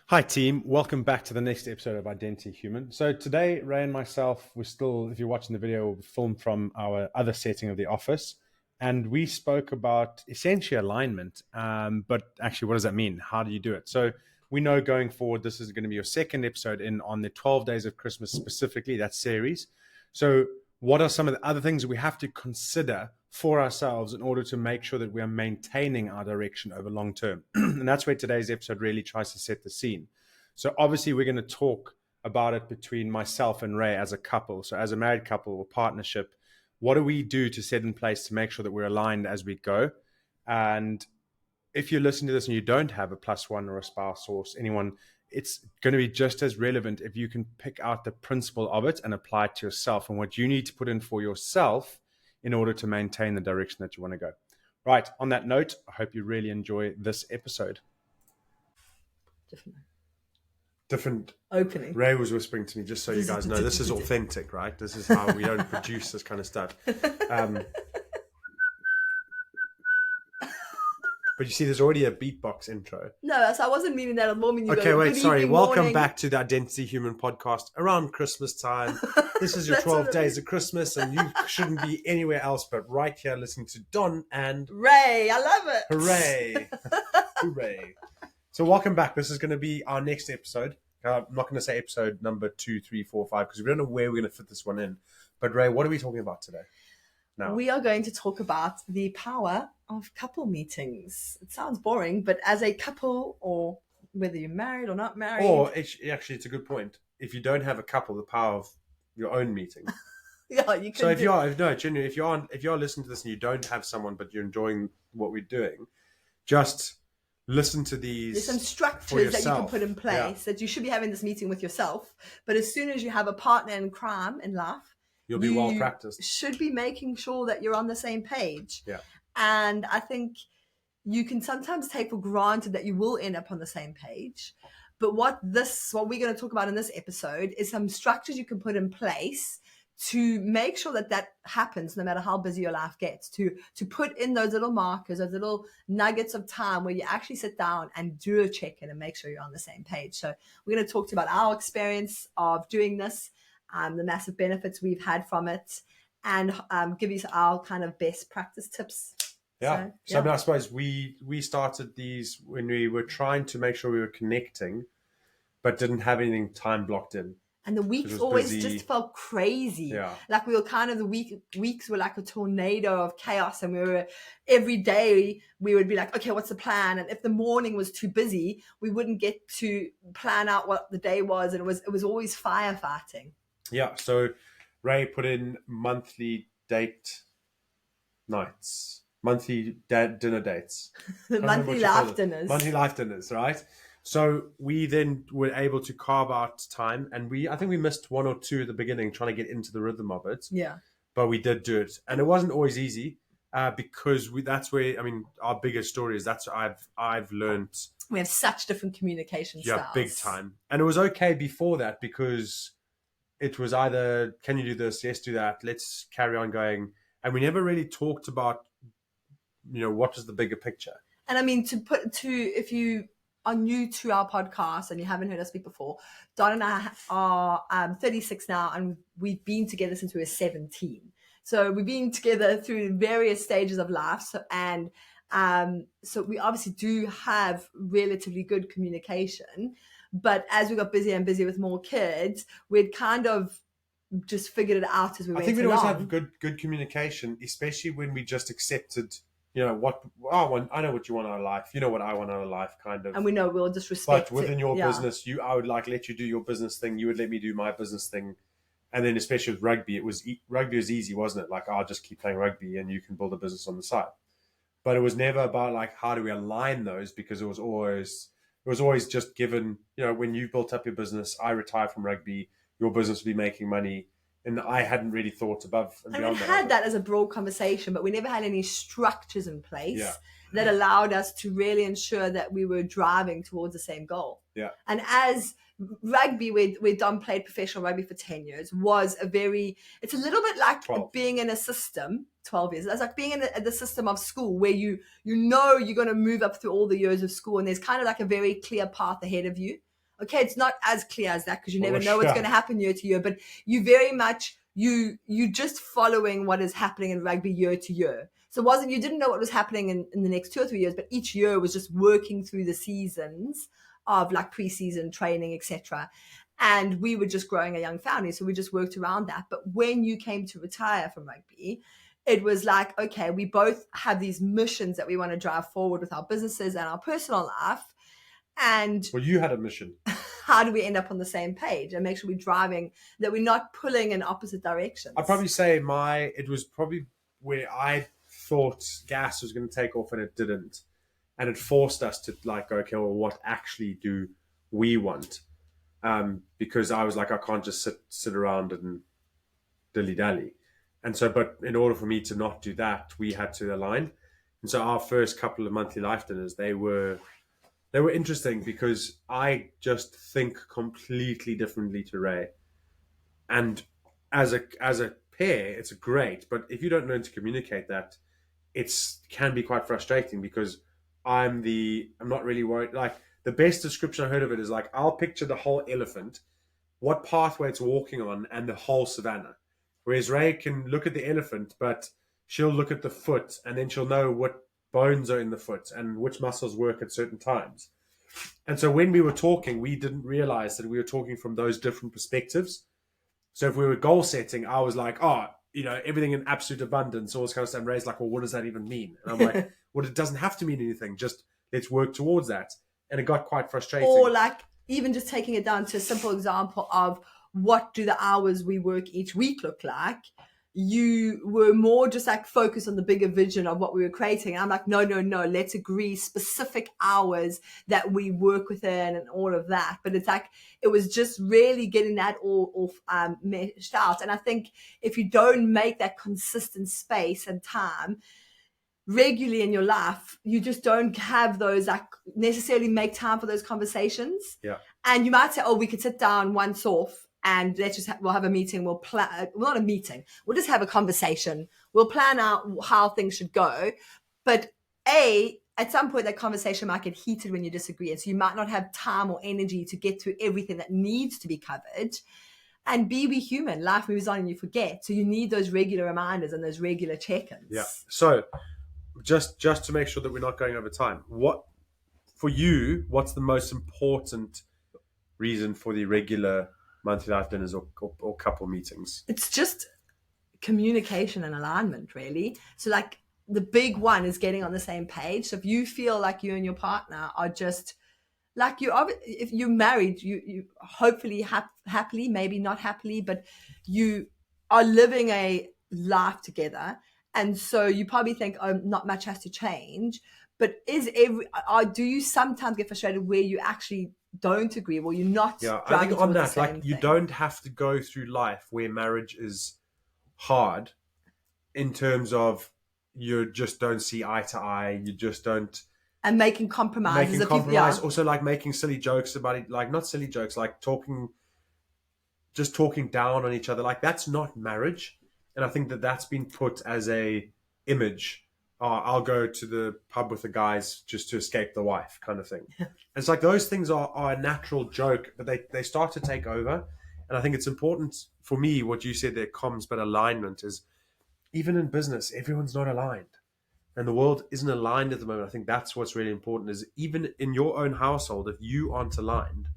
Hi team, welcome back to the next episode of Identity Human. So today, Ray and myself, we're still, if you're watching the video, filmed from our other setting of the office. And we spoke about essentially alignment, but actually what does that mean? How do you do it? So we know going forward, this is going to be your second episode in on the 12 Days of Christmas specifically, that series. So what are some of the other things that we have to consider for ourselves in order to make sure that we are maintaining our direction over long term? And that's where today's episode really tries to set the scene. So obviously we're going to talk about it between myself and Ray as a couple. So as a married couple or partnership, what do we do to set in place to make sure that we're aligned as we go? And if you listen to this and you don't have a plus one or a spouse or anyone, it's going to be just as relevant if you can pick out the principle of it and apply it to yourself and what you need to put in for yourself in order to maintain the direction that you want to go. Right. On that note, I hope you really enjoy this episode. Different opening. Ray was whispering to me, just so you guys know, this is authentic, right? This is how we don't produce this kind of stuff. But you see, there's already a beatbox intro. No, so I wasn't meaning that. I'm more meaning okay, wait, sorry. Welcome back to the Identity Human podcast around Christmas time. This is your 12 days of Christmas, and you shouldn't be anywhere else but right here listening to Don and Ray. I love it. Hooray. Hooray. So welcome back. This is going to be our next episode. I'm not going to say episode number 2, 3, 4, 5, because we don't know where we're going to fit this one in. But Ray, what are we talking about today? Now, we are going to talk about the power of couple meetings. It sounds boring, but as a couple, or whether you're married or not married. Or actually, it's a good point. If you don't have a couple, the power of your own meeting. Yeah, you can. So if you're listening to this and you don't have someone, but you're enjoying what we're doing, just listen to these. There's some structures that you can put in place that you should be having this meeting with yourself. But as soon as you have a partner in crime in life, you'll be well practiced. Should be making sure that you're on the same page. Yeah. And I think you can sometimes take for granted that you will end up on the same page. But what we're going to talk about in this episode is some structures you can put in place to make sure that happens no matter how busy your life gets, to put in those little markers, those little nuggets of time where you actually sit down and do a check-in and make sure you're on the same page. So we're going to talk to you about our experience of doing this, the massive benefits we've had from it, and give you our kind of best practice tips. Yeah. So I mean, I suppose we started these when we were trying to make sure we were connecting, but didn't have anything time blocked in. And the weeks always just felt crazy. Yeah. Like we were kind of, weeks were like a tornado of chaos. And every day we would be like, okay, what's the plan? And if the morning was too busy, we wouldn't get to plan out what the day was. And it was always firefighting. Yeah. So Ray put in monthly date nights, monthly dinner dates. Monthly life dinners. Monthly life dinners, right? So we then were able to carve out time, and I think we missed one or two at the beginning trying to get into the rhythm of it. Yeah. But we did do it, and it wasn't always easy because that's where, I mean, our biggest story is that's what I've learned. We have such different communication styles. Yeah, big time. And it was okay before that because it was either, can you do this? Yes, do that. Let's carry on going. And we never really talked about, what was the bigger picture. And I mean, if you are new to our podcast and you haven't heard us speak before, Don and I are 36 now, and we've been together since we were 17. So we've been together through various stages of life. So we obviously do have relatively good communication. But as we got busier and busier with more kids, we'd kind of just figured it out as we went along. I think we always have good communication, especially when we just accepted what I want. I know what you want out of life. You know what I want out of life, kind of. And we know we'll just respect. But within your business, I would let you do your business thing. You would let me do my business thing. And then, especially with rugby, rugby was easy, wasn't it? Like, I'll just keep playing rugby, and you can build a business on the side. But it was never about like how do we align those, because it was always just given. When you built up your business, I retired from rugby. Your business would be making money. And I hadn't really thought above and beyond that. We had that as a broad conversation, but we never had any structures in place that allowed us to really ensure that we were driving towards the same goal. Yeah. And as rugby, where Don played professional rugby for 10 years, it's a little bit like 12. Being in a system, 12 years. It's like being in the system of school where you're going to move up through all the years of school, and there's kind of like a very clear path ahead of you. Okay, it's not as clear as that because you never Well, know what's sure. going to happen year to year, but you very much you just following what is happening in rugby year to year. So it wasn't, you didn't know what was happening in the next 2 or 3 years, but each year was just working through the seasons of like preseason training, etc. And we were just growing a young family, so we just worked around that. But when you came to retire from rugby, it was like, okay, we both have these missions that we want to drive forward with our businesses and our personal life. And Well, you had a mission. how do we end up on the same page and make sure we're driving, that we're not pulling in opposite directions? I'd probably say it was probably where I thought gas was going to take off and it didn't. And it forced us to like, go, okay, well, what actually do we want? Because I was like, I can't just sit around and dilly-dally. And so, but in order for me to not do that, we had to align. And so our first couple of monthly life dinners, they were interesting because I just think completely differently to Ray. And as a pair, it's great. But if you don't learn to communicate that, can be quite frustrating because I'm not really worried. Like the best description I heard of it is like, I'll picture the whole elephant, what pathway it's walking on, and the whole savannah. Whereas Ray can look at the elephant, but she'll look at the foot and then she'll know what bones are in the foot and which muscles work at certain times. And so when we were talking, we didn't realize that we were talking from those different perspectives. So if we were goal setting, I was like, everything in absolute abundance, all this kind of stuff. And Ray's like, well, what does that even mean? And I'm like, well, it doesn't have to mean anything. Just let's work towards that. And it got quite frustrating. Or like even just taking it down to a simple example of what do the hours we work each week look like? You were more just like focused on the bigger vision of what we were creating. And I'm like, no, let's agree specific hours that we work within and all of that. But it's like, it was just really getting that all meshed out. And I think if you don't make that consistent space and time regularly in your life, you just don't have those, like necessarily make time for those conversations. Yeah. And you might say, oh, we could sit down once off and let's just we'll have a meeting. We'll plan, well, not a meeting. We'll just have a conversation. We'll plan out how things should go. But at some point, that conversation might get heated when you disagree. And so you might not have time or energy to get through everything that needs to be covered. And B, we human. Life moves on and you forget. So you need those regular reminders and those regular check-ins. Yeah. So just to make sure that we're not going over time, what's the most important reason for the regular monthly life dinners or couple meetings? It's just communication and alignment, really. So like the big one is getting on the same page. So if you feel like you and your partner are just like, if you're married, you hopefully happily, maybe not happily, but you are living a life together. And so you probably think, oh, not much has to change. But do you sometimes get frustrated where you actually don't agree, or you're not? Yeah, I think on that, like, you don't have to go through life where marriage is hard in terms of you just don't see eye to eye, you just don't. And making compromises. Also like making silly jokes about it, like not silly jokes, like talking down on each other. Like that's not marriage. And I think that's been put as a image. I'll go to the pub with the guys just to escape the wife kind of thing. And it's like those things are a natural joke, but they start to take over. And I think it's important for me, what you said there, comms, but alignment is, even in business, everyone's not aligned. And the world isn't aligned at the moment. I think that's what's really important is even in your own household, if you aren't aligned,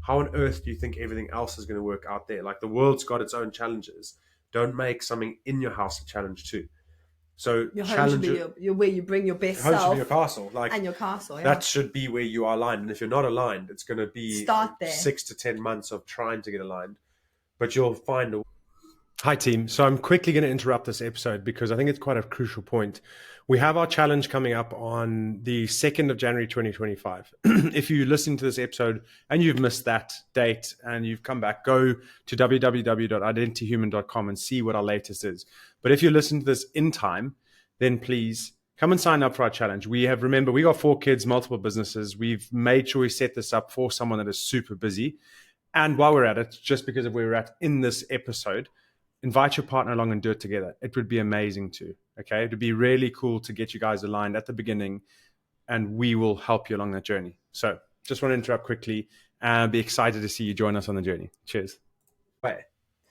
how on earth do you think everything else is going to work out there? Like the world's got its own challenges. Don't make something in your house a challenge too. So your home should be where you bring your best self. Home should be your castle. And your castle, yeah. That should be where you are aligned. And if you're not aligned, it's going to be start there. 6 to 10 months of trying to get aligned. But you'll find a... Hi, team. So I'm quickly going to interrupt this episode because I think it's quite a crucial point. We have our challenge coming up on the 2nd of January, 2025. If you listen to this episode and you've missed that date and you've come back, go to www.identityhuman.com and see what our latest is. But if you listen to this in time, then please come and sign up for our challenge. We got 4 kids, multiple businesses. We've made sure we set this up for someone that is super busy. And while we're at it, just because of where we're at in this episode, invite your partner along and do it together. It would be amazing too. Okay. It would be really cool to get you guys aligned at the beginning, and we will help you along that journey. So just want to interrupt quickly and be excited to see you join us on the journey. Cheers. Way.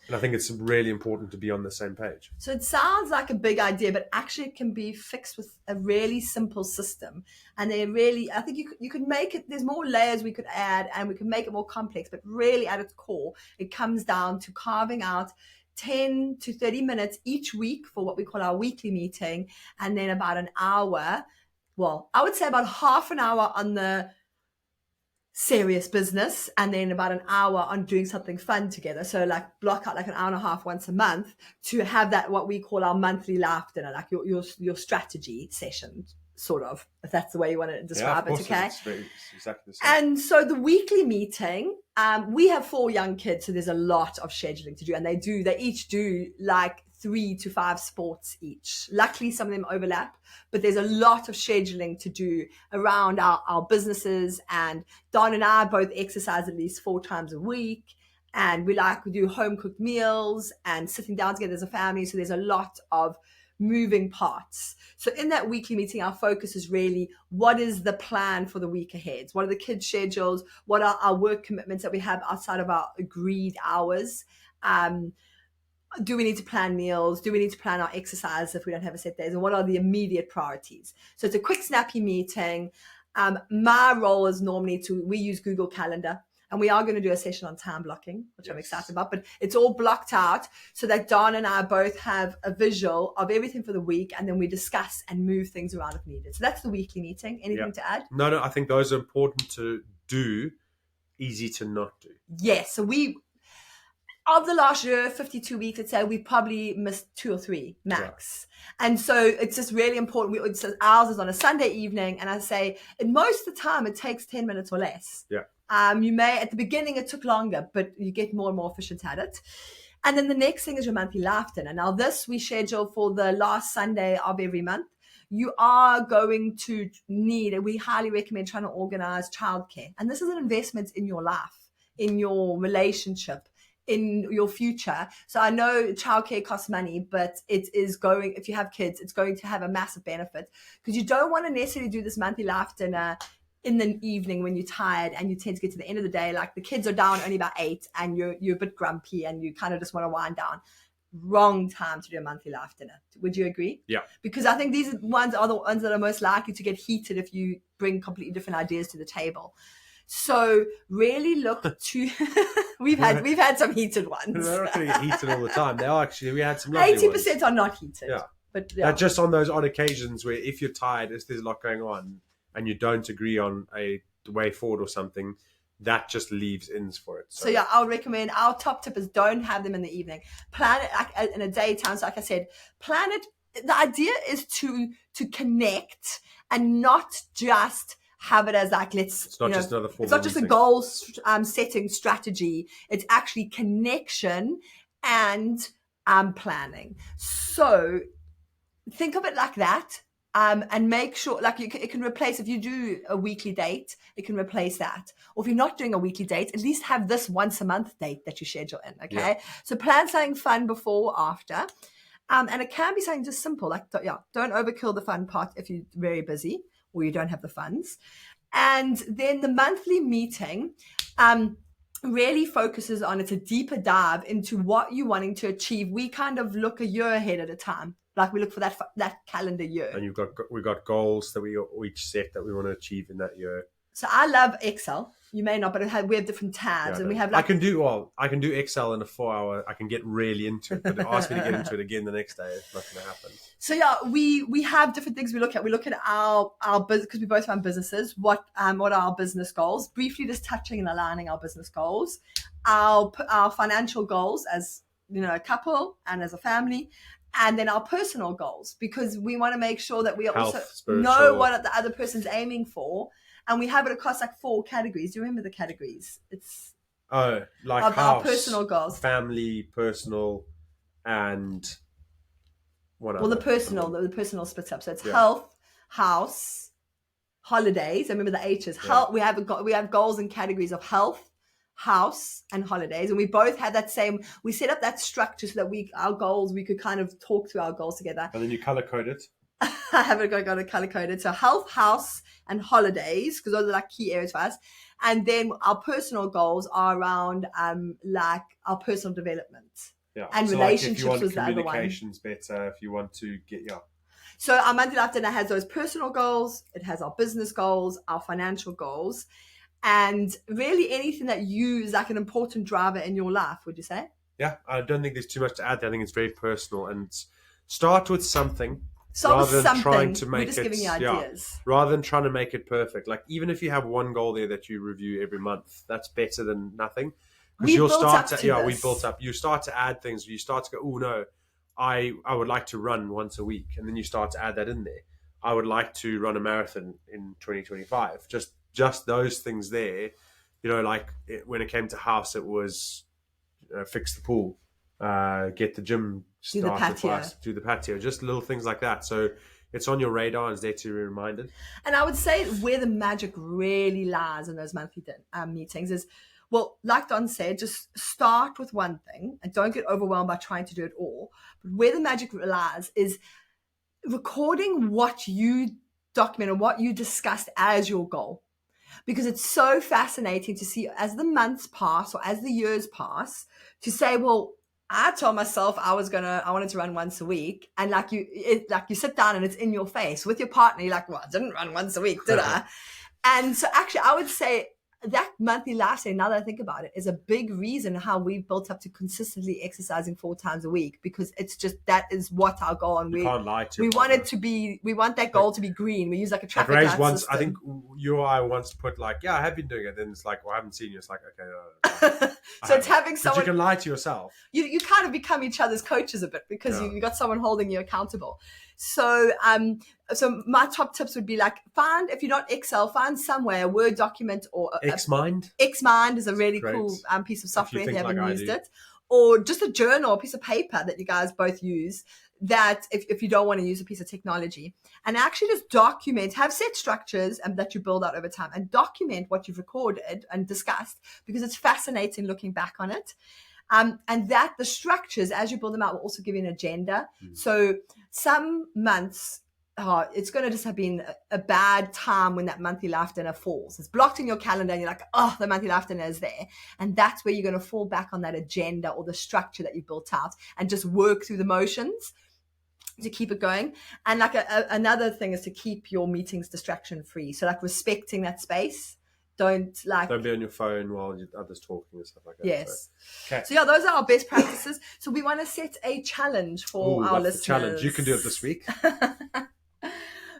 And I think it's really important to be on the same page. So it sounds like a big idea, but actually it can be fixed with a really simple system. And I think you could make it, there's more layers we could add and we can make it more complex, but really at its core, it comes down to carving out 10 to 30 minutes each week for what we call our weekly meeting. And then about an hour, well, I would say about half an hour on the serious business, and then about an hour on doing something fun together. So like block out like an hour and a half once a month to have that, what we call our monthly laugh dinner, like your strategy session, sort of, if that's the way you want to describe it. Okay. It's exactly the same. And so the weekly meeting, we have 4 young kids, so there's a lot of scheduling to do, and they each do like 3 to 5 sports each. Luckily, some of them overlap, but there's a lot of scheduling to do around our businesses. And Don and I both exercise at least 4 times a week. And we do home cooked meals and sitting down together as a family. So there's a lot of moving parts. So in that weekly meeting, our focus is really, what is the plan for the week ahead? What are the kids' schedules? What are our work commitments that we have outside of our agreed hours? Do we need to plan meals? Do we need to plan our exercise if we don't have a set days? And what are the immediate priorities? So it's a quick, snappy meeting. My role is normally we use Google Calendar, and we are going to do a session on time blocking, which I'm excited about, but it's all blocked out so that Don and I both have a visual of everything for the week, and then we discuss and move things around if needed. So that's the weekly meeting. Anything to add? No, I think those are important to do, easy to not do. Yes. So of the last year, 52 weeks, let's say, we probably missed 2 or 3 max. Yeah. And so it's just really important. Ours is on a Sunday evening, and I say, and most of the time it takes 10 minutes or less. Yeah. You may, at the beginning it took longer, but you get more and more efficient at it. And then the next thing is your monthly laugh dinner. Now this we schedule for the last Sunday of every month. You are going to need, and we highly recommend trying to organize childcare. And this is an investment in your life, in your relationship, in your future. So I know childcare costs money, but it is going, if you have kids, it's going to have a massive benefit, because you don't want to necessarily do this monthly laugh dinner in the evening when you're tired and you tend to get to the end of the day, like the kids are down only about 8 and you're a bit grumpy and you kind of just want to wind down. Wrong time to do a monthly laugh dinner. Would you agree? Yeah. Because I think these ones are the ones that are most likely to get heated if you bring completely different ideas to the table. So really look to we've had some heated ones. They're not going to get heated all the time. They are actually, we had some lovely 80% ones. are not heated. Yeah. But yeah. Just on those odd occasions where if you're tired, if there's a lot going on and you don't agree on a way forward or something, that just leaves ins for it. So yeah, I'll recommend, our top tip is don't have them in the evening. Plan it in a daytime. So like I said, plan it. The idea is to connect and not just have it as like, it's not just another form. It's not just a goal setting strategy. It's actually connection and planning. So think of it like that. And make sure, like, it can replace, if you do a weekly date, it can replace that. Or if you're not doing a weekly date, at least have this once a month date that you schedule in. Okay. Yeah. So plan something fun before or after. And it can be something just simple, like, don't overkill the fun part if you're very busy or you don't have the funds. And then the monthly meeting really focuses on, it's a deeper dive into what you're wanting to achieve. We kind of look a year ahead at a time. Like we look for that calendar year. And we've got goals that we each set that we want to achieve in that year. So I love Excel. You may not, but we have different tabs, and we have. I can do Excel in a 4-hour. I can get really into it, but ask me to get into it again the next day. It's not going to happen. So yeah, we have different things we look at. We look at our business, because we both run businesses. What are our business goals? Briefly, just touching and aligning our business goals, our financial goals as a couple and as a family. And then our personal goals, because we want to make sure that we also know what the other person's aiming for. And we have it across like 4 categories. Do you remember the categories? It's like of house, our personal goals, family, personal, and the personal splits up. So it's health, house, holidays. I remember the H's. Health. We have goals and categories of health, house, and holidays, and we both had that same. We set up that structure so that our goals, we could kind of talk through our goals together. And then you color code it. I haven't got it color coded. So health, house, and holidays, because those are like key areas for us. And then our personal goals are around like our personal development. Yeah. And so relationships like if you was the want other one. communications better, if you want to get So our monthly life dinner has those personal goals, it has our business goals, our financial goals, and really anything that you is like an important driver in your life, would you say? Yeah, I don't think there's too much to add. I think it's very personal, and start with something. So rather than trying to we're make just it, giving you ideas. rather than trying to make it perfect. Like even if you have one goal there that you review every month, that's better than nothing. Because you'll start to we built up. You start to add things. You start to go, oh no, I would like to run once a week, and then you start to add that in there. I would like to run a marathon in 2025. Just those things there. You know, like when it came to house, it was fix the pool, get the gym started, do the patio, just little things like that. So it's on your radar and it's there to be reminded. And I would say where the magic really lies in those monthly meetings is, well, like Don said, just start with one thing and don't get overwhelmed by trying to do it all. But where the magic lies is recording what you document and what you discussed as your goal. Because it's so fascinating to see as the months pass or as the years pass to say, well, I told myself I wanted to run once a week. And like you sit down and it's in your face with your partner. You're like, well, I didn't run once a week, did I? And so actually I would say that monthly lifestyle, now that I think about it, is a big reason how we've built up to consistently exercising 4 times a week, because it's just, that is what our goal. And you can't lie to we want it to be, we want that goal to be green. We use like a traffic light once, system. I think you or I once put like, yeah, I have been doing it. Then it's like, well, I haven't seen you. It's like, okay. No. So it's having someone. But you can lie to yourself. You kind of become each other's coaches a bit because you got someone holding you accountable. So so my top tips would be like, if you're not Excel, find somewhere, a Word document or Xmind. Xmind is a really cool piece of software if you haven't used it. Or just a journal, a piece of paper that you guys both use, that if you don't want to use a piece of technology, and actually just document, have set structures and that you build out over time, and document what you've recorded and discussed, because it's fascinating looking back on it. And that the structures, as you build them out, will also give you an agenda. So some months, it's going to just have been a bad time when that monthly life dinner falls. It's blocked in your calendar and you're like, oh, the monthly life dinner is there. And that's where you're going to fall back on that agenda or the structure that you built out and just work through the motions to keep it going. And like another thing is to keep your meetings distraction free. So like respecting that space. Don't be on your phone while others talking and stuff like that. Yes. So yeah, those are our best practices. So we want to set a challenge for our listeners. Challenge. You can do it this week.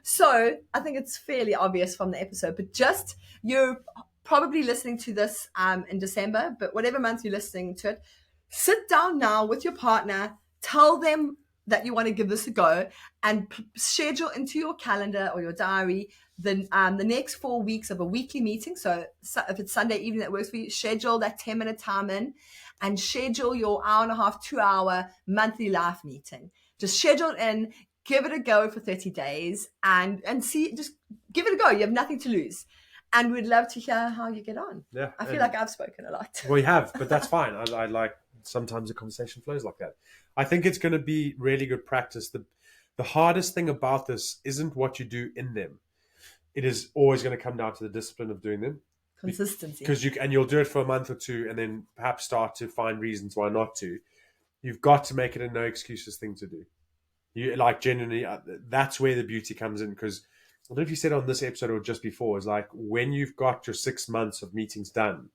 So I think it's fairly obvious from the episode, but just, you're probably listening to this in December, but whatever month you're listening to it, sit down now with your partner, tell them that you want to give this a go, and schedule into your calendar or your diary the next 4 weeks of a weekly meeting. So if it's Sunday evening that works for you, schedule that 10-minute time in, and schedule your 1.5 to 2 hour monthly life meeting. Just schedule it in, give it a go for 30 days and see, just give it a go. You have nothing to lose. And we'd love to hear how you get on. Yeah. I feel like I've spoken a lot. Well, you have, but that's fine. I like, sometimes the conversation flows like that. I think it's going to be really good practice. The hardest thing about this isn't what you do in them. It is always going to come down to the discipline of doing them. Consistency. Because you'll do it for a month or two and then perhaps start to find reasons why not to. You've got to make it a no excuses thing to do. You like genuinely, that's where the beauty comes in. Because I don't know if you said on this episode or just before, is like when you've got your 6 months of meetings done,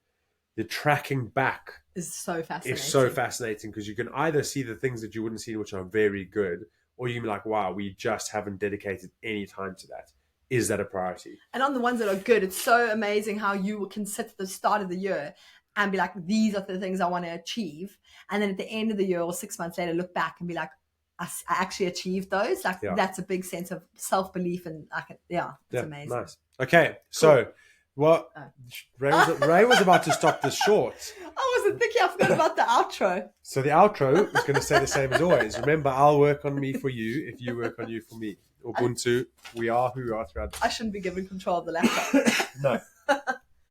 the tracking back is so fascinating. It's so fascinating because you can either see the things that you wouldn't see, which are very good, or you can be like, wow, we just haven't dedicated any time to that. Is that a priority? And on the ones that are good, it's so amazing how you can sit at the start of the year and be like, these are the things I want to achieve. And then at the end of the year or 6 months later, look back and be like, I actually achieved those. Like that's a big sense of self-belief. And it's amazing. Nice. Okay. So Ray was about to stop this short. I wasn't thinking. I forgot about the outro. So the outro is going to say the same as always. Remember, I'll work on me for you if you work on you for me. Ubuntu, we are who we are throughout. I shouldn't be given control of the laptop. No.